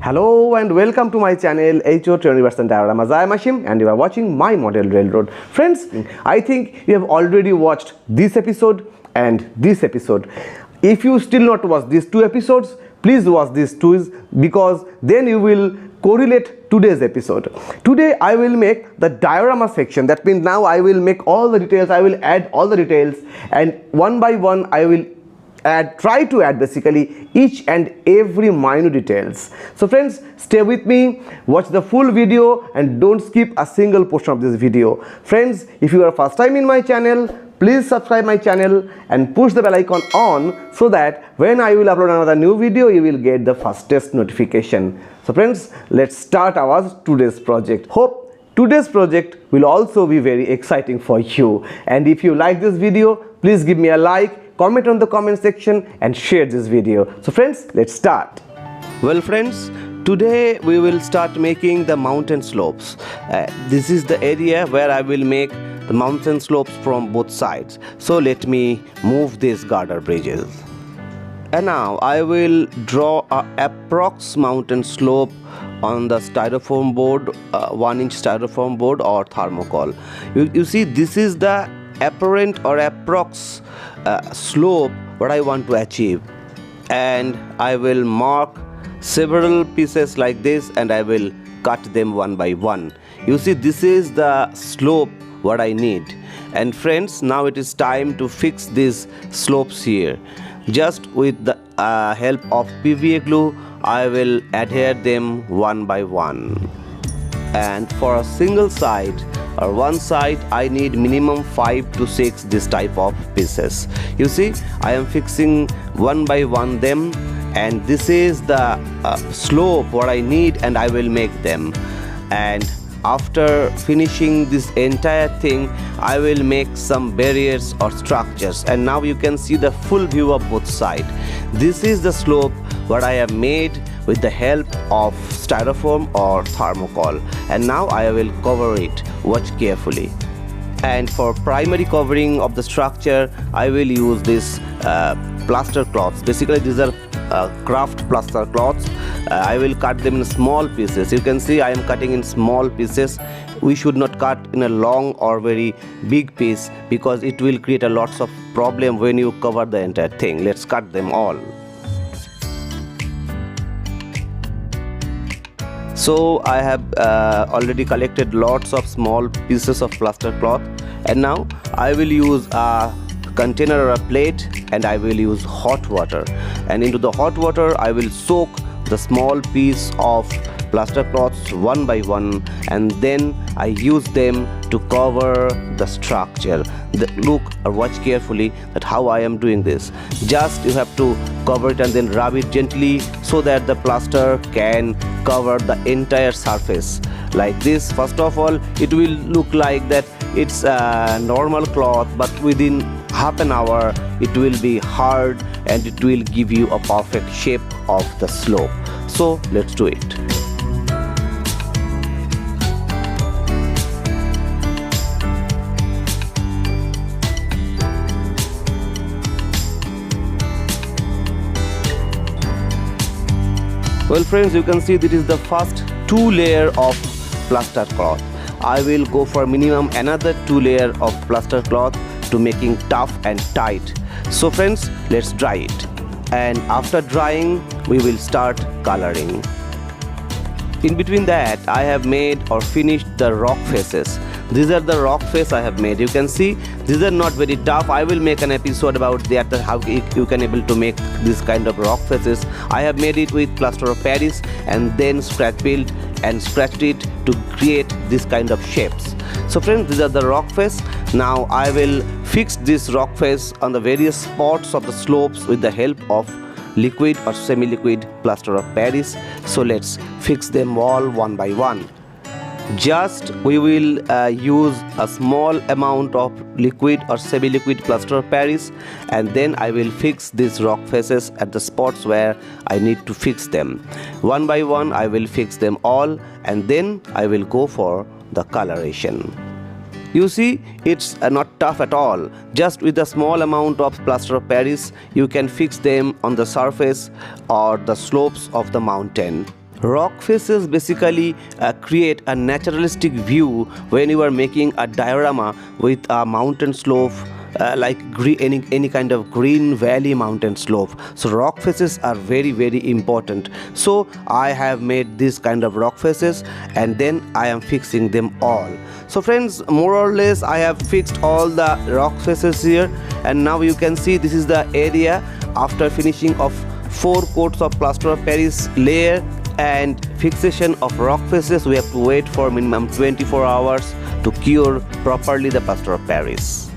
Hello and welcome to my channel HO Universe and DIORAMAS. I am Ashim and you are watching my model railroad. Friends, I think you have already watched this episode and this episode. If you still not watch these two episodes, please watch these two because then you will correlate today's episode. Today I will make the diorama section. That means now I will make all the details, I will add all the details, and one by one I will try to add basically each and every minute details. So friends, stay with me, watch the full video and don't skip a single portion of this video. Friends, if you are first time in my channel, please subscribe my channel and push the bell icon on so that when I will upload another new video, you will get the fastest notification. So friends, let's start our today's project. Hope today's project will also be very exciting for you. And if you like this video, please give me a like, comment on the comment section and share this video. So friends, let's start. Well friends, today we will start making the mountain slopes. This is the area where I will make the mountain slopes from both sides. So let me move these girder bridges. And now I will draw a approx mountain slope on the styrofoam board, 1-inch styrofoam board or thermocol. You see, this is the apparent or approx slope what I want to achieve, and I will mark several pieces like this and I will cut them one by one. You see, this is the slope what I need. And friends, now it is time to fix these slopes here. Just with the help of PVA glue I will adhere them one by one. And for a single side or one side I need minimum 5 to 6 this type of pieces. You see, I am fixing one by one them, and this is the slope what I need and I will make them. And after finishing this entire thing, I will make some barriers or structures, and now you can see the full view of both sides. This is the slope what I have made with the help of styrofoam or thermocol, and now I will cover it. Watch carefully. And for primary covering of the structure I will use this plaster cloths. Basically these are craft plaster cloths. I will cut them in small pieces. You can see I am cutting in small pieces. We should not cut in a long or very big piece because it will create a lots of problem when you cover the entire thing. Let's cut them all. So I have already collected lots of small pieces of plaster cloth, and now I will use a container or a plate and I will use hot water, and into the hot water I will soak the small piece of plaster cloths one by one, and then I use them to cover the structure. Look or watch carefully that how I am doing this. Just you have to cover it and then rub it gently so that the plaster can cover the entire surface like this. First of all, it will look like that it's a normal cloth, but within half an hour it will be hard and it will give you a perfect shape of the slope. So let's do it. Well friends, you can see this is the first 2 layer of plaster cloth. I will go for minimum another 2 layer of plaster cloth to making tough and tight. So friends, let's dry it, and after drying we will start coloring. In between that I have made or finished the rock faces. These are the rock face I have made. You can see these are not very tough. I will make an episode about that, how you can able to make this kind of rock faces. I have made it with plaster of Paris and then scratch built and scratched it to create this kind of shapes. So friends, these are the rock face. Now I will fix this rock face on the various spots of the slopes with the help of liquid or semi-liquid plaster of Paris. So let's fix them all one by one. Just we will use a small amount of liquid or semi-liquid plaster of Paris, and then I will fix these rock faces at the spots where I need to fix them. One by one I will fix them all, and then I will go for the coloration. You see, it's not tough at all. Just with a small amount of plaster of Paris, you can fix them on the surface or the slopes of the mountain. Rock faces basically create a naturalistic view when you are making a diorama with a mountain slope, like any kind of green valley mountain slope. So rock faces are very important. So I have made this kind of rock faces, and then I am fixing them all. So friends, more or less I have fixed all the rock faces here, and now you can see this is the area after finishing of 4 coats of plaster of Paris layer and fixation of rock faces. We have to wait for minimum 24 hours to cure properly the plaster of Paris.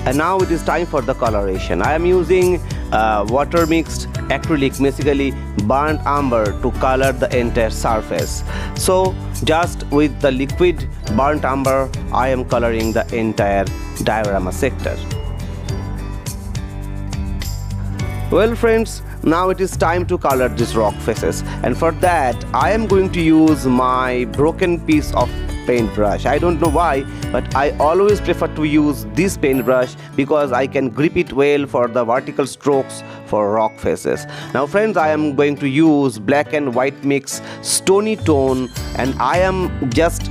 And now it is time for the coloration. I am using water mixed acrylic, basically burnt umber, to color the entire surface. So just with the liquid burnt umber I am coloring the entire diorama sector. Well friends, now it is time to color these rock faces, and for that I am going to use my broken piece of paintbrush. I don't know why, but I always prefer to use this paintbrush because I can grip it well for the vertical strokes for rock faces. Now friends, I am going to use black and white mix stony tone, and I am just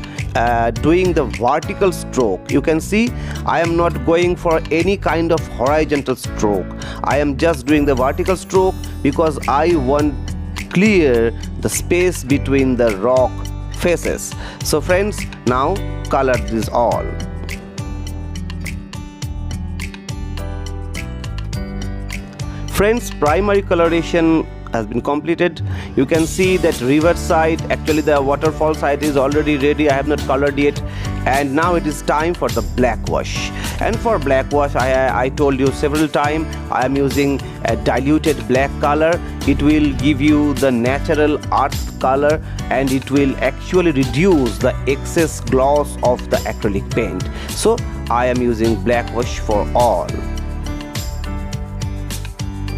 doing the vertical stroke. You can see I am not going for any kind of horizontal stroke. I am just doing the vertical stroke because I want clear the space between the rock faces. So friends, now color this all. Friends, primary coloration has been completed. You can see that river side, actually the waterfall side is already ready. I have not colored yet, and now it is time for the black wash. And for black wash, I told you several times, I am using a diluted black color. It will give you the natural earth color, and it will actually reduce the excess gloss of the acrylic paint. So I am using black wash for all.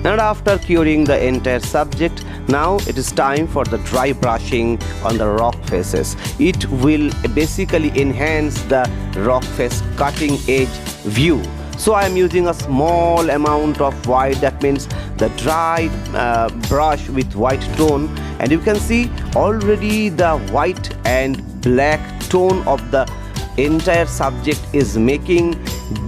And after curing the entire subject, now it is time for the dry brushing on the rock faces. It will basically enhance the rock face cutting edge view. So I am using a small amount of white, that means the dry brush with white tone, and you can see already the white and black tone of the entire subject is making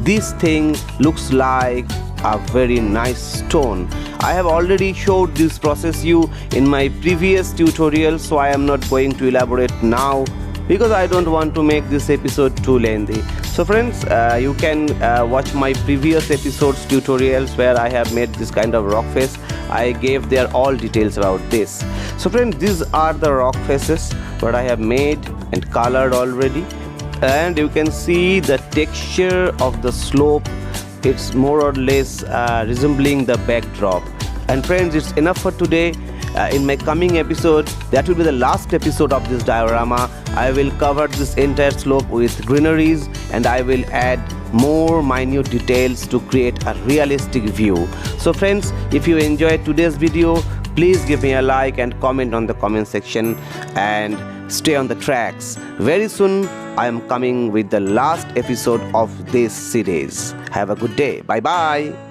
this thing looks like a very nice stone. I have already showed this process you in my previous tutorial, so I am not going to elaborate now because I don't want to make this episode too lengthy. So friends, you can watch my previous episodes tutorials where I have made this kind of rock face. I gave there all details about this. So friends, these are the rock faces what I have made and colored already, and you can see the texture of the slope. It's more or less resembling the backdrop. And friends, it's enough for today. In my coming episode, that will be the last episode of this diorama, I will cover this entire slope with greeneries, and I will add more minute details to create a realistic view. So friends, if you enjoyed today's video, please give me a like and comment on the comment section, and stay on the tracks. Very soon I am coming with the last episode of this series. Have a good day. Bye bye.